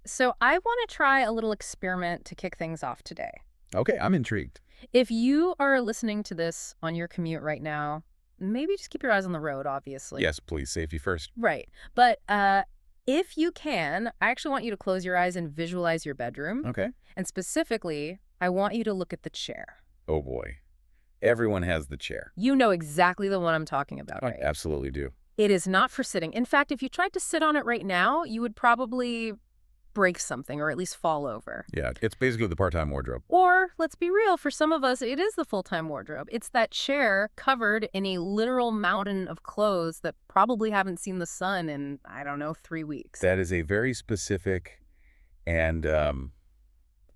So I want to try a little experiment to kick things off today. Okay, I'm intrigued. If you are listening to this on your commute right now, maybe just keep your eyes on the road, obviously. Yes, please, safety first. Right. But if you can, I actually want you to close your eyes and visualize your bedroom. Okay. And specifically, I want you to look at the chair. Oh boy. Everyone has the chair. You know exactly the one I'm talking about, I right? absolutely do. It is not for sitting. In fact, if you tried to sit on it right now, you would probably break something or at least fall over. Yeah, it's basically the part-time wardrobe. Or, let's be real, for some of us, it is the full-time wardrobe. It's that chair covered in a literal mountain of clothes that probably haven't seen the sun in, I don't know, 3 weeks. That is a very specific and, I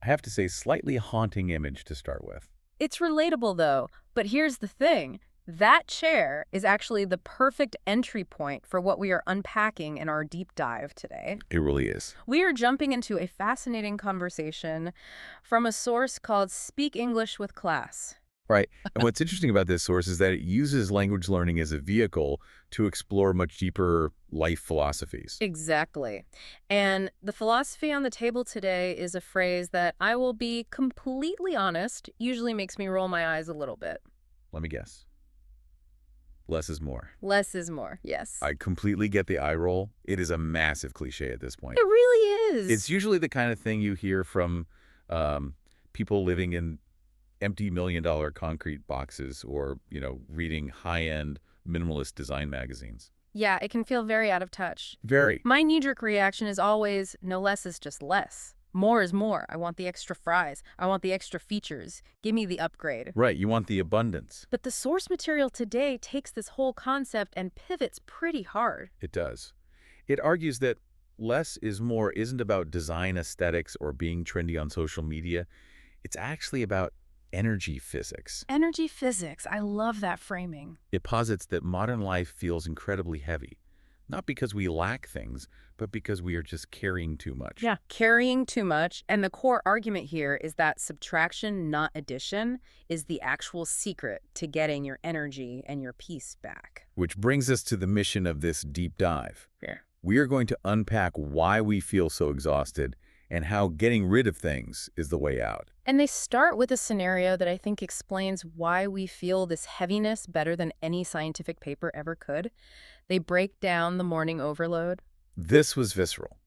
have to say, slightly haunting image to start with. It's relatable, though. But here's the thing. That chair is actually the perfect entry point for what we are unpacking in our deep dive today. It really is. We are jumping into a fascinating conversation from a source called Speak English with Class. Right. And what's interesting about this source is that it uses language learning as a vehicle to explore much deeper life philosophies. Exactly. And the philosophy on the table today is a phrase that, I will be completely honest, usually makes me roll my eyes a little bit. Let me guess. Less is more. Less is more, yes. I completely get the eye roll. It is a massive cliche at this point. It really is. It's usually the kind of thing you hear from people living in empty million-dollar concrete boxes or, reading high-end minimalist design magazines. Yeah, it can feel very out of touch. Very. My knee-jerk reaction is always, no less is just less. More is more. I want the extra fries. I want the extra features. Give me the upgrade. Right, you want the abundance. But the source material today takes this whole concept and pivots pretty hard. It does. It argues that less is more isn't about design aesthetics or being trendy on social media. It's actually about energy physics. Energy physics. I love that framing. It posits that modern life feels incredibly heavy, not because we lack things, but because we are just carrying too much. Yeah, carrying too much. And the core argument here is that subtraction, not addition, is the actual secret to getting your energy and your peace back. Which brings us to the mission of this deep dive. Yeah. We are going to unpack why we feel so exhausted and how getting rid of things is the way out. And they start with a scenario that I think explains why we feel this heaviness better than any scientific paper ever could. They break down the morning overload. This was visceral.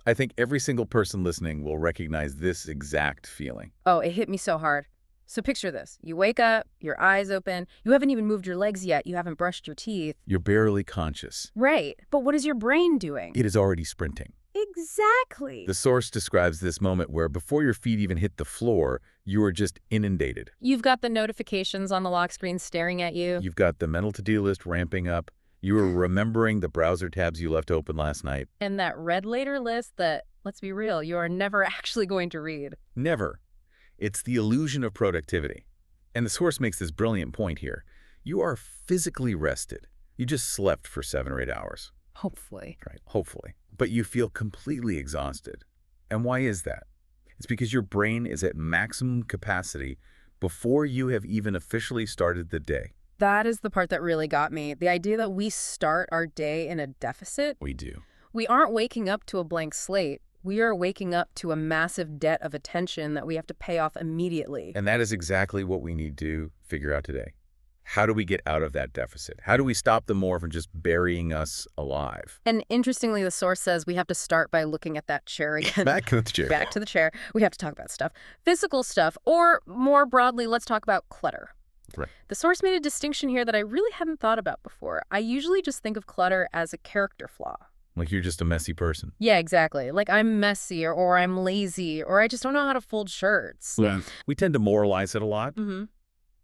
I think every single person listening will recognize this exact feeling. Oh, it hit me so hard. So picture this. You wake up, your eyes open, you haven't even moved your legs yet, you haven't brushed your teeth. You're barely conscious. Right, but what is your brain doing? It is already sprinting. Exactly. The source describes this moment where before your feet even hit the floor, you are just inundated. You've got the notifications on the lock screen staring at you. You've got the mental to-do list ramping up. You are remembering the browser tabs you left open last night. And that read later list that, let's be real, you are never actually going to read. Never. It's the illusion of productivity. And the source makes this brilliant point here. You are physically rested. You just slept for 7 or 8 hours. Hopefully. Right, hopefully. But you feel completely exhausted. And why is that? It's because your brain is at maximum capacity before you have even officially started the day. That is the part that really got me. The idea that we start our day in a deficit. We do. We aren't waking up to a blank slate. We are waking up to a massive debt of attention that we have to pay off immediately. And that is exactly what we need to figure out today. How do we get out of that deficit? How do we stop the more from just burying us alive? And interestingly, the source says we have to start by looking at that chair again. Back to the chair. Back to the chair. We have to talk about stuff. Physical stuff, or more broadly, let's talk about clutter. Right. The source made a distinction here that I really hadn't thought about before. I usually just think of clutter as a character flaw. Like you're just a messy person. Yeah, exactly. Like I'm messy or I'm lazy or I just don't know how to fold shirts. Yeah. We tend to moralize it a lot. Mm-hmm.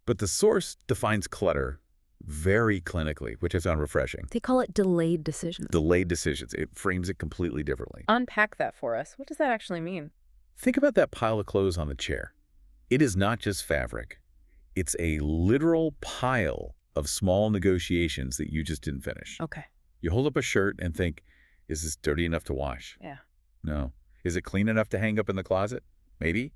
But the source defines clutter very clinically, which I found refreshing. They call it delayed decisions. Delayed decisions. It frames it completely differently. Unpack that for us. What does that actually mean? Think about that pile of clothes on the chair. It is not just fabric. It's a literal pile of small negotiations that you just didn't finish. Okay. You hold up a shirt and think, is this dirty enough to wash? Yeah. No. Is it clean enough to hang up in the closet? Maybe.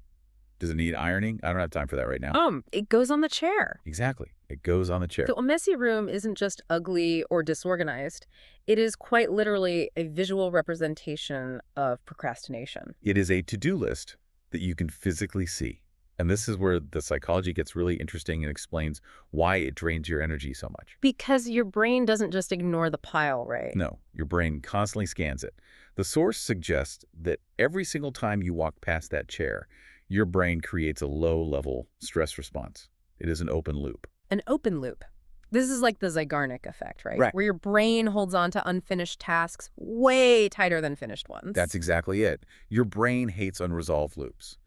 Does it need ironing? I don't have time for that right now. It goes on the chair. Exactly. It goes on the chair. So a messy room isn't just ugly or disorganized. It is quite literally a visual representation of procrastination. It is a to-do list that you can physically see. And this is where the psychology gets really interesting and explains why it drains your energy so much. Because your brain doesn't just ignore the pile, right? No, your brain constantly scans it. The source suggests that every single time you walk past that chair, your brain creates a low-level stress response. It is an open loop. An open loop. This is like the Zeigarnik effect, right? Right. Where your brain holds on to unfinished tasks way tighter than finished ones. That's exactly it. Your brain hates unresolved loops.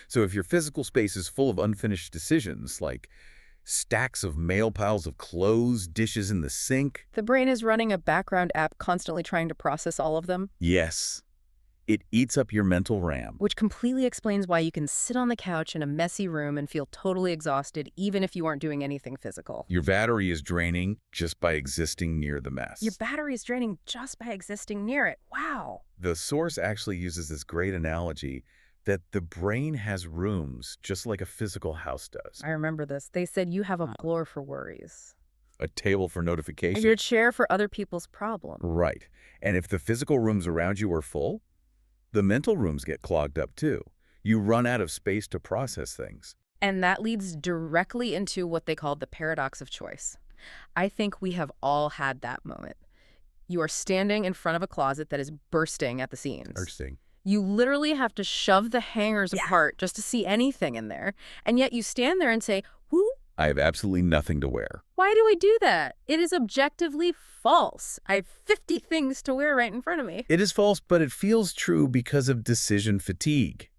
So if your physical space is full of unfinished decisions, like stacks of mail piles of clothes, dishes in the sink. The brain is running a background app constantly trying to process all of them. Yes, it eats up your mental RAM. Which completely explains why you can sit on the couch in a messy room and feel totally exhausted even if you aren't doing anything physical. Your battery is draining just by existing near the mess. Your battery is draining just by existing near it. Wow. The source actually uses this great analogy that the brain has rooms just like a physical house does. I remember this. They said you have a floor for worries. A table for notifications. And your chair for other people's problems. Right. And if the physical rooms around you are full, the mental rooms get clogged up too. You run out of space to process things. And that leads directly into what they call the paradox of choice. I think we have all had that moment. You are standing in front of a closet that is bursting at the seams. Bursting. You literally have to shove the hangers apart just to see anything in there. And yet you stand there and say, whoo, I have absolutely nothing to wear. why do I do that? It is objectively false. I have 50 things to wear right in front of me. It is false, but it feels true because of decision fatigue.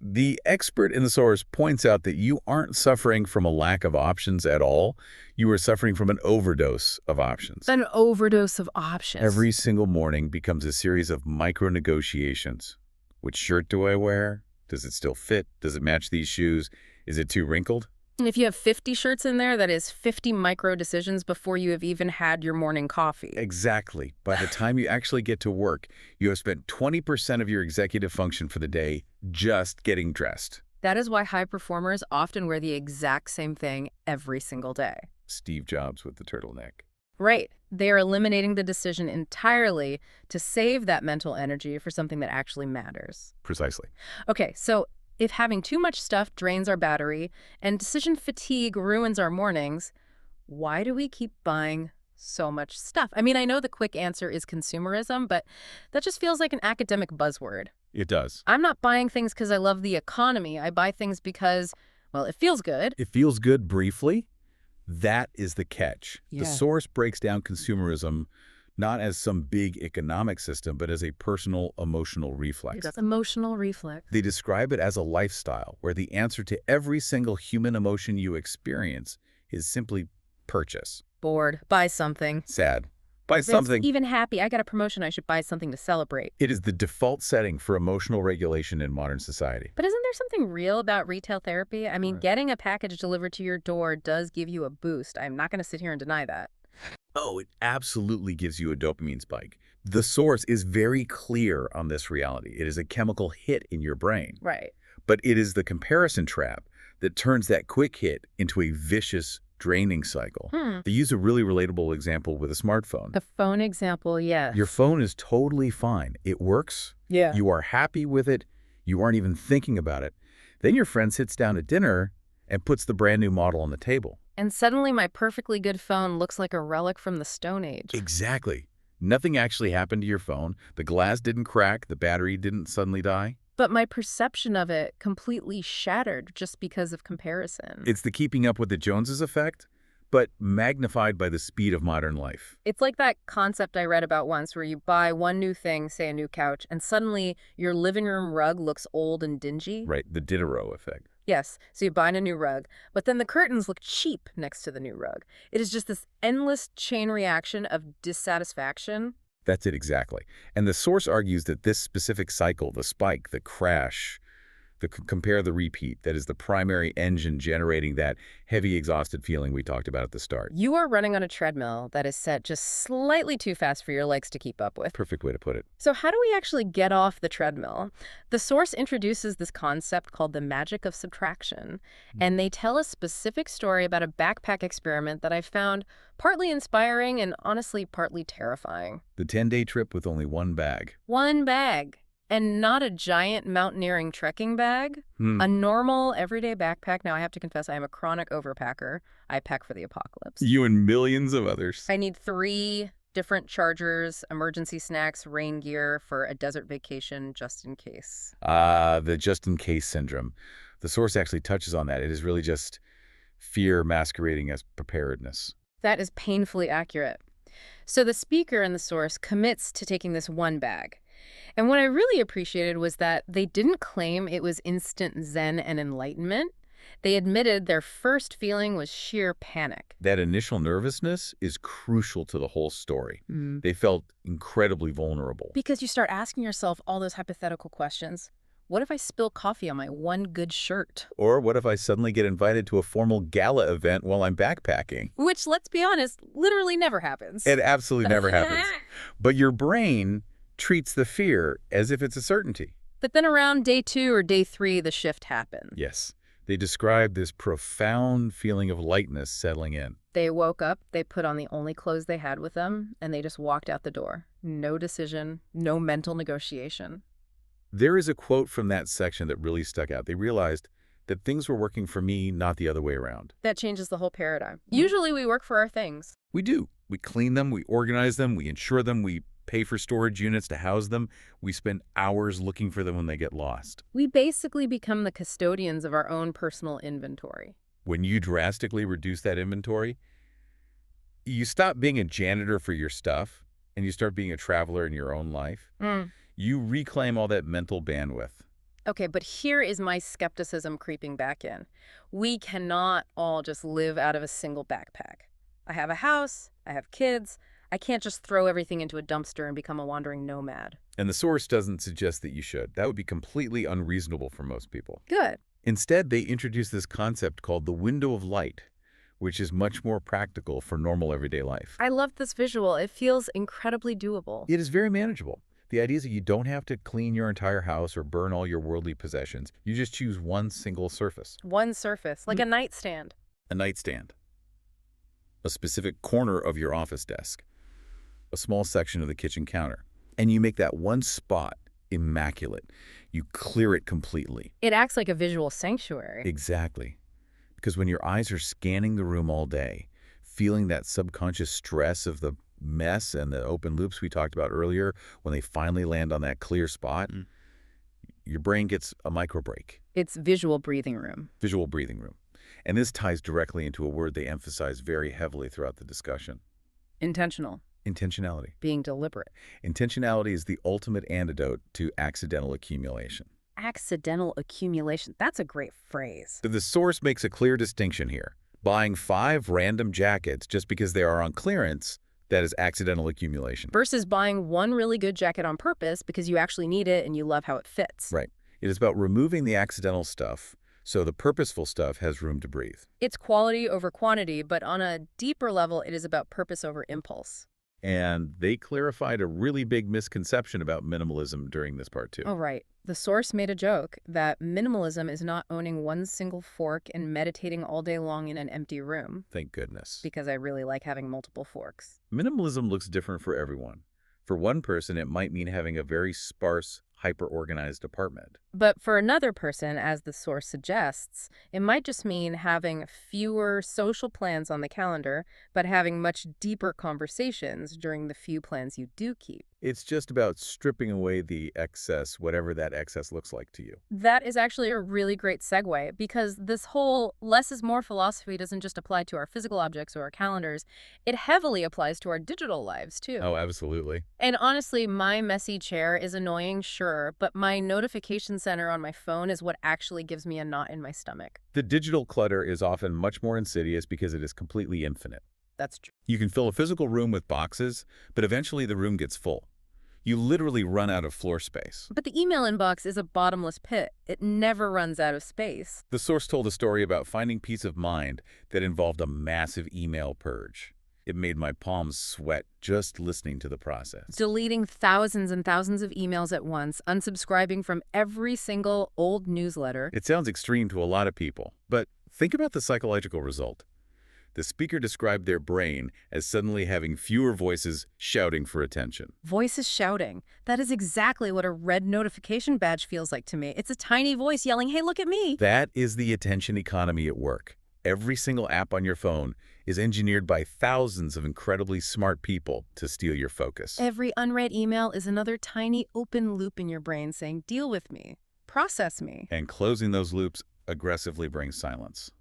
The expert in the source points out that you aren't suffering from a lack of options at all. You are suffering from an overdose of options. An overdose of options. Every single morning becomes a series of micro-negotiations. Which shirt do I wear? Does it still fit? Does it match these shoes? Is it too wrinkled? And if you have 50 shirts in there, that is 50 micro decisions before you have even had your morning coffee. Exactly. By the time you actually get to work, you have spent 20% of your executive function for the day just getting dressed. That is why high performers often wear the exact same thing every single day. Steve Jobs with the turtleneck. Right. They are eliminating the decision entirely to save that mental energy for something that actually matters. Precisely. Okay, so if having too much stuff drains our battery and decision fatigue ruins our mornings, why do we keep buying so much stuff? I mean, I know the quick answer is consumerism, but that just feels like an academic buzzword. It does. I'm not buying things because I love the economy. I buy things because, well, it feels good. It feels good briefly. That is the catch. Yeah. The source breaks down consumerism not as some big economic system, but as a personal emotional reflex. It's emotional reflex. They describe it as a lifestyle where the answer to every single human emotion you experience is simply purchase. Bored. Buy something. Sad. Buy something. Even happy. I got a promotion. I should buy something to celebrate. It is the default setting for emotional regulation in modern society. But isn't there something real about retail therapy? I mean, Right. getting a package delivered to your door does give you a boost. I'm not going to sit here and deny that. Oh, it absolutely gives you a dopamine spike. The source is very clear on this reality. It is a chemical hit in your brain. Right. But it is the comparison trap that turns that quick hit into a vicious, draining cycle. They use a really relatable example with a smartphone. The phone example, yes. Your phone is totally fine. It works. Yeah. You are happy with it. You aren't even thinking about it. Then your friend sits down at dinner and puts the brand new model on the table. And suddenly my perfectly good phone looks like a relic from the Stone Age. Exactly. Nothing actually happened to your phone. The glass didn't crack. The battery didn't suddenly die. But my perception of it completely shattered just because of comparison. It's the keeping up with the Joneses effect, but magnified by the speed of modern life. It's like that concept I read about once where you buy one new thing, say a new couch, and suddenly your living room rug looks old and dingy. Right, the Diderot effect. Yes, so you buy a new rug, but then the curtains look cheap next to the new rug. It is just this endless chain reaction of dissatisfaction. That's it exactly. And the source argues that this specific cycle, the spike, the crash, compare the repeat, that is the primary engine generating that heavy, exhausted feeling we talked about at the start. You are running on a treadmill that is set just slightly too fast for your legs to keep up with. Perfect way to put it. So how do we actually get off the treadmill? The source introduces this concept called the magic of subtraction, and they tell a specific story about a backpack experiment that I found partly inspiring and honestly partly terrifying. The 10-day trip with only one bag. One bag. And not a giant mountaineering trekking bag. A normal, everyday backpack. Now, I have to confess, I am a chronic overpacker. I pack for the apocalypse. You and millions of others. I need 3 different chargers, emergency snacks, rain gear for a desert vacation just in case. The just-in-case syndrome. The source actually touches on that. It is really just fear masquerading as preparedness. That is painfully accurate. So the speaker in the source commits to taking this one bag. And what I really appreciated was that they didn't claim it was instant zen and enlightenment. They admitted their first feeling was sheer panic. That initial nervousness is crucial to the whole story. They felt incredibly vulnerable. Because you start asking yourself all those hypothetical questions. What if I spill coffee on my one good shirt? Or what if I suddenly get invited to a formal gala event while I'm backpacking? Which, let's be honest, literally never happens. It absolutely never happens. But your brain treats the fear as if it's a certainty. But then around day 2 or day 3, the shift happened. Yes. They described this profound feeling of lightness settling in. They woke up, they put on the only clothes they had with them, and they just walked out the door. No decision, no mental negotiation. There is a quote from that section that really stuck out. They realized that things were working for me, not the other way around. That changes the whole paradigm. Usually we work for our things. We do. We clean them, we organize them, we insure them, we pay for storage units to house them. We spend hours looking for them when they get lost. We basically become the custodians of our own personal inventory. When you drastically reduce that inventory, you stop being a janitor for your stuff and you start being a traveler in your own life. You reclaim all that mental bandwidth. Okay, but here is my skepticism creeping back in. We cannot all just live out of a single backpack. I have a house, I have kids. I can't just throw everything into a dumpster and become a wandering nomad. And the source doesn't suggest that you should. That would be completely unreasonable for most people. Good. Instead, they introduce this concept called the window of light, which is much more practical for normal everyday life. I love this visual. It feels incredibly doable. It is very manageable. The idea is that you don't have to clean your entire house or burn all your worldly possessions. You just choose one single surface. One surface, like a nightstand. A nightstand. A specific corner of your office desk. A small section of the kitchen counter. And you make that one spot immaculate. You clear it completely. It acts like a visual sanctuary. Exactly. Because when your eyes are scanning the room all day, feeling that subconscious stress of the mess and the open loops we talked about earlier, when they finally land on that clear spot, your brain gets a micro break. It's visual breathing room. Visual breathing room. And this ties directly into a word they emphasize very heavily throughout the discussion. Intentional. Intentionality. Being deliberate. Intentionality is the ultimate antidote to accidental accumulation. Accidental accumulation. That's a great phrase. The source makes a clear distinction here. Buying 5 random jackets just because they are on clearance, that is accidental accumulation. Versus buying one really good jacket on purpose because you actually need it and you love how it fits. Right. It is about removing the accidental stuff so the purposeful stuff has room to breathe. It's quality over quantity, but on a deeper level, it is about purpose over impulse. And they clarified a really big misconception about minimalism during this part too. Oh, right. The source made a joke that minimalism is not owning one single fork and meditating all day long in an empty room. Thank goodness. Because I really like having multiple forks. Minimalism looks different for everyone. For one person, it might mean having a very sparse, hyper-organized apartment. But for another person, as the source suggests, it might just mean having fewer social plans on the calendar, but having much deeper conversations during the few plans you do keep. It's just about stripping away the excess, whatever that excess looks like to you. That is actually a really great segue, because this whole less is more philosophy doesn't just apply to our physical objects or our calendars. It heavily applies to our digital lives, too. Oh, absolutely. And honestly, my messy chair is annoying, sure, but my notification center on my phone is what actually gives me a knot in my stomach. The digital clutter is often much more insidious because it is completely infinite. That's true. You can fill a physical room with boxes, but eventually the room gets full. You literally run out of floor space. But the email inbox is a bottomless pit. It never runs out of space. The source told a story about finding peace of mind that involved a massive email purge. It made my palms sweat just listening to the process. Deleting thousands and thousands of emails at once, unsubscribing from every single old newsletter. It sounds extreme to a lot of people, but think about the psychological result. The speaker described their brain as suddenly having fewer voices shouting for attention. Voices shouting. That is exactly what a red notification badge feels like to me. It's a tiny voice yelling, "Hey, look at me." That is the attention economy at work. Every single app on your phone is engineered by thousands of incredibly smart people to steal your focus. Every unread email is another tiny open loop in your brain saying, "Deal with me. Process me." And closing those loops aggressively brings silence.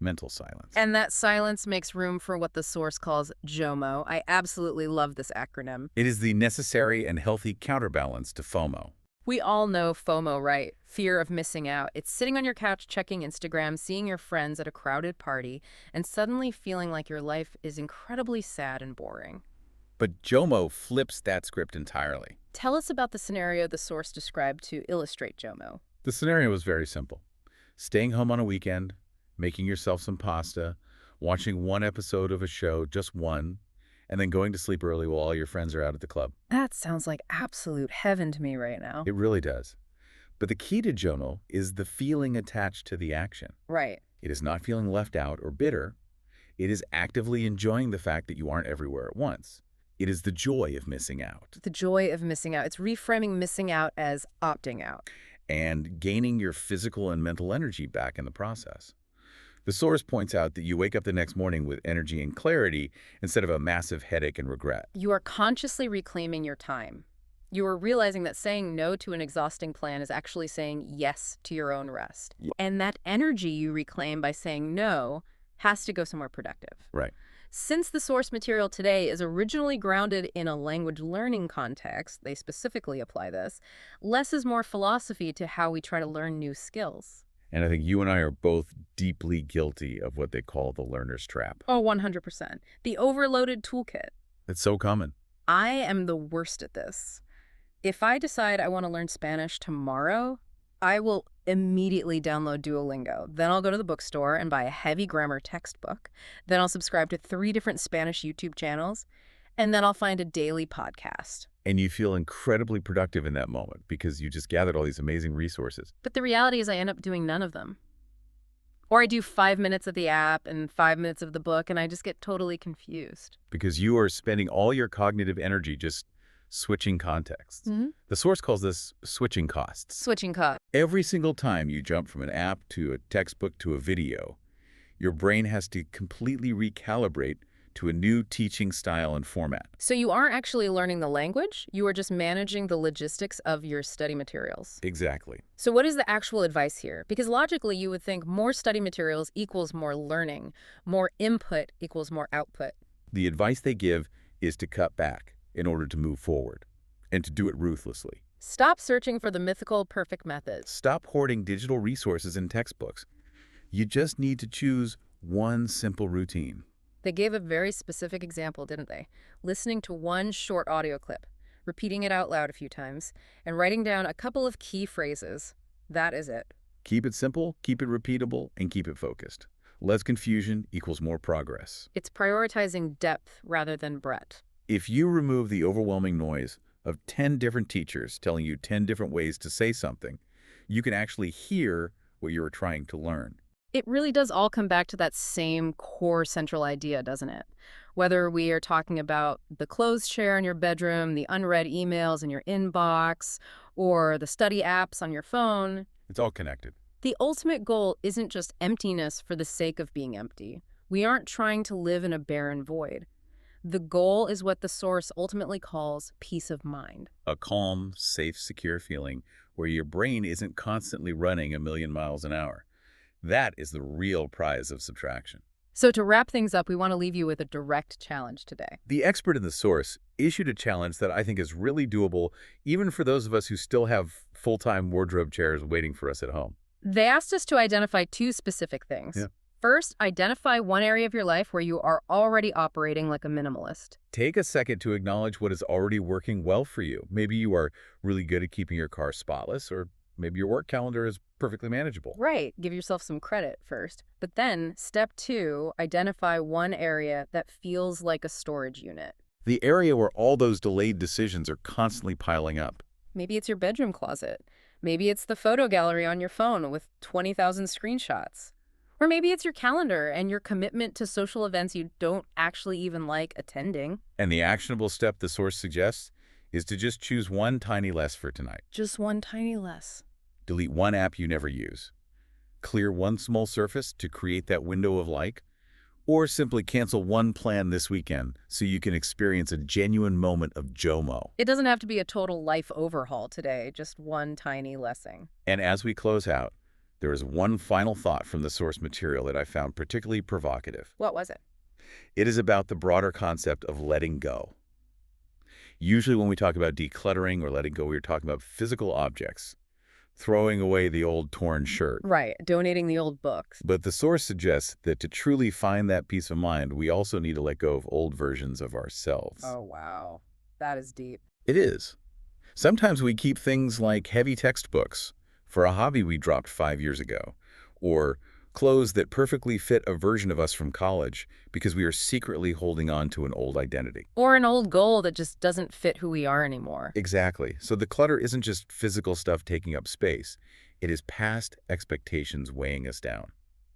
Mental silence. And that silence makes room for what the source calls JOMO. I absolutely love this acronym. It is the necessary and healthy counterbalance to FOMO. We all know FOMO, right? Fear of missing out. It's sitting on your couch checking Instagram, seeing your friends at a crowded party, and suddenly feeling like your life is incredibly sad and boring. But JOMO flips that script entirely. Tell us about the scenario the source described to illustrate JOMO. The scenario was very simple. Staying home on a weekend, making yourself some pasta, watching one episode of a show, just one, and then going to sleep early while all your friends are out at the club. That sounds like absolute heaven to me right now. It really does. But the key to JOMO is the feeling attached to the action. Right. It is not feeling left out or bitter. It is actively enjoying the fact that you aren't everywhere at once. It is the joy of missing out. The joy of missing out. It's reframing missing out as opting out. And gaining your physical and mental energy back in the process. The source points out that you wake up the next morning with energy and clarity instead of a massive headache and regret. You are consciously reclaiming your time. You are realizing that saying no to an exhausting plan is actually saying yes to your own rest. And that energy you reclaim by saying no has to go somewhere productive. Right. Since the source material today is originally grounded in a language learning context, they specifically apply this, less is more philosophy to how we try to learn new skills. And I think you and I are both deeply guilty of what they call the learner's trap. Oh, 100%. The overloaded toolkit. It's so common. I am the worst at this. If I decide I want to learn Spanish tomorrow, I will immediately download Duolingo. Then I'll go to the bookstore and buy a heavy grammar textbook. Then I'll subscribe to 3 different Spanish YouTube channels. And then I'll find a daily podcast. And you feel incredibly productive in that moment because you just gathered all these amazing resources. But the reality is I end up doing none of them. Or I do 5 minutes of the app and 5 minutes of the book, and I just get totally confused. Because you are spending all your cognitive energy just switching contexts. The source calls this switching costs. Switching costs. Every single time you jump from an app to a textbook to a video, your brain has to completely recalibrate to a new teaching style and format. So you aren't actually learning the language, you are just managing the logistics of your study materials. Exactly. So what is the actual advice here? Because logically you would think more study materials equals more learning, more input equals more output. The advice they give is to cut back in order to move forward, and to do it ruthlessly. Stop searching for the mythical perfect methods. Stop hoarding digital resources and textbooks. You just need to choose one simple routine. They gave a very specific example, didn't they? Listening to one short audio clip, repeating it out loud a few times, and writing down a couple of key phrases. That is it. Keep it simple, keep it repeatable, and keep it focused. Less confusion equals more progress. It's prioritizing depth rather than breadth. If you remove the overwhelming noise of 10 different teachers telling you 10 different ways to say something, you can actually hear what you are trying to learn. It really does all come back to that same core central idea, doesn't it? Whether we are talking about the clothes chair in your bedroom, the unread emails in your inbox, or the study apps on your phone. It's all connected. The ultimate goal isn't just emptiness for the sake of being empty. We aren't trying to live in a barren void. The goal is what the source ultimately calls peace of mind. A calm, safe, secure feeling where your brain isn't constantly running 1,000,000 miles an hour. That is the real prize of subtraction. So to wrap things up, we want to leave you with a direct challenge today. The expert in the source issued a challenge that I think is really doable, even for those of us who still have full-time wardrobe chairs waiting for us at home. They asked us to identify 2 specific things. Yeah. First, identify one area of your life where you are already operating like a minimalist. Take a second to acknowledge what is already working well for you. Maybe you are really good at keeping your car spotless, or maybe your work calendar is perfectly manageable. Right, give yourself some credit first. But then, step two, identify one area that feels like a storage unit. The area where all those delayed decisions are constantly piling up. Maybe it's your bedroom closet. Maybe it's the photo gallery on your phone with 20,000 screenshots. Or maybe it's your calendar and your commitment to social events you don't actually even like attending. And the actionable step the source suggests is to just choose one tiny less for tonight. Just one tiny less. Delete one app you never use. Clear one small surface to create that window of like, or simply cancel one plan this weekend so you can experience a genuine moment of JOMO. It doesn't have to be a total life overhaul today, just one tiny lessing. And as we close out, there is one final thought from the source material that I found particularly provocative. What was it? It is about the broader concept of letting go. Usually when we talk about decluttering or letting go, we're talking about physical objects, throwing away the old torn shirt. Right, donating the old books. But the source suggests that to truly find that peace of mind, we also need to let go of old versions of ourselves. Oh, wow. That is deep. It is. Sometimes we keep things like heavy textbooks for a hobby we dropped 5 years ago, or clothes that perfectly fit a version of us from college because we are secretly holding on to an old identity. Or an old goal that just doesn't fit who we are anymore. Exactly. So the clutter isn't just physical stuff taking up space. It is past expectations weighing us down.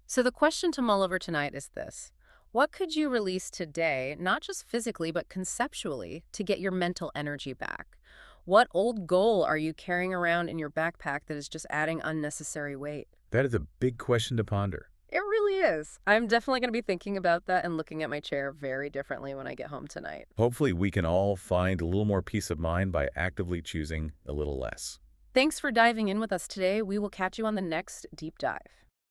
So the question to mull over tonight is this. What could you release today, not just physically, but conceptually, to get your mental energy back? What old goal are you carrying around in your backpack that is just adding unnecessary weight? That is a big question to ponder. It really is. I'm definitely going to be thinking about that and looking at my chair very differently when I get home tonight. Hopefully we can all find a little more peace of mind by actively choosing a little less. Thanks for diving in with us today. We will catch you on the next deep dive.